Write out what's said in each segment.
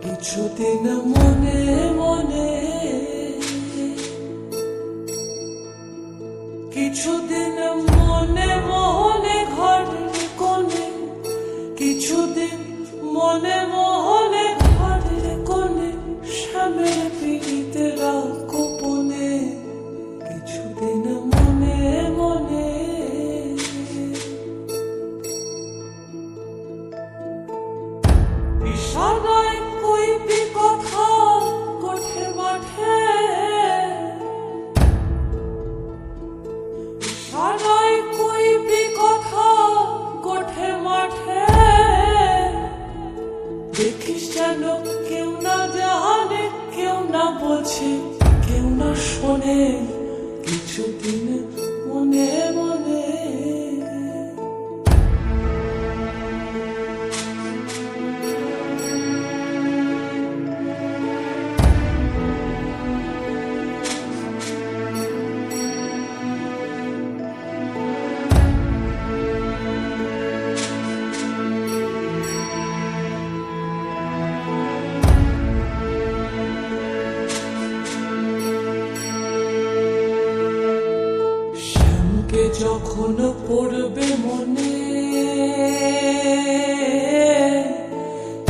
কিছুদিন মনে মনে, কিছুদিন মনে মনে ঘরের কোণে, কিছুদিন মনে মনে ঘরের কোণে শ্যামের পিড়িতে গোপনে। কিছুদিন মনে মনে ইশারায় কইবি কথা কোঠে মাঠে, ইশারায় কইবি কথা কোঠে মাঠে। দেখিস যেন কেউ না জানে, কেউ না বোঝে, কেউ না শোনে। কিছুদিন মনে মনে যখন পড়বে মনে,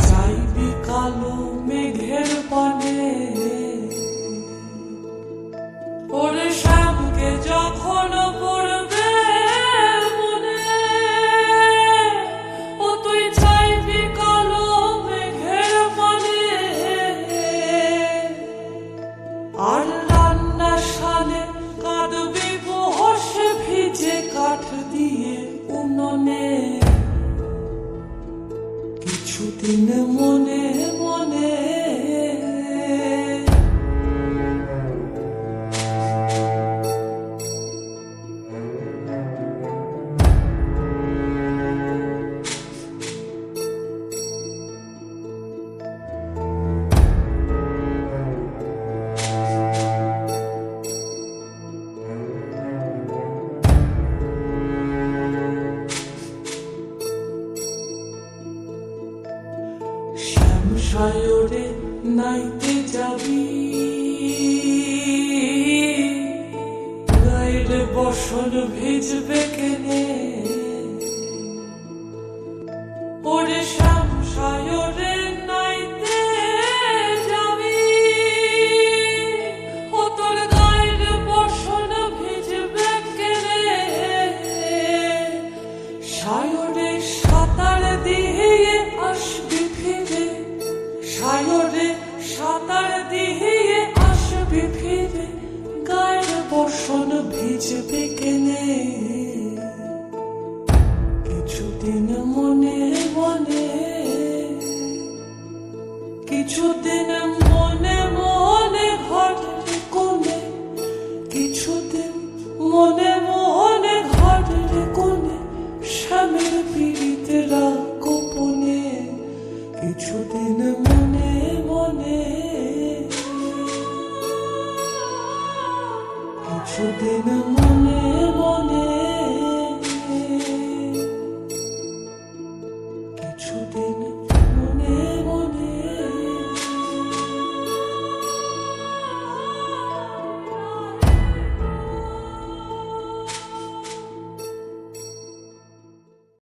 চাইবি কালো মেঘের পানে। ওরে শ্যামকে যখন পড়বে মনে, ও তুই চাইবি কালো মেঘের পানে। আর রান্না শালে কাঁদবি বসে ভিজে কাঠ দিয়ে উনুনে। কিছুদিন মনে মনে সায়রে নাইতে যাবি, গায়ের বসন ভিজবে কেনে। ওরে শ্যাম সায়রে নাইতে যাবি, ও তোর গায়ের বসন ভিজবে কেনে। সায়রে সাঁতার দিয়ে আসবি ফিরে, সায়রে সাঁতার দিয়ে আসবি ফিরে, গায়ের বসন ভিজবে কেনে। কিছুদিন মনে মনে, কিছুদিন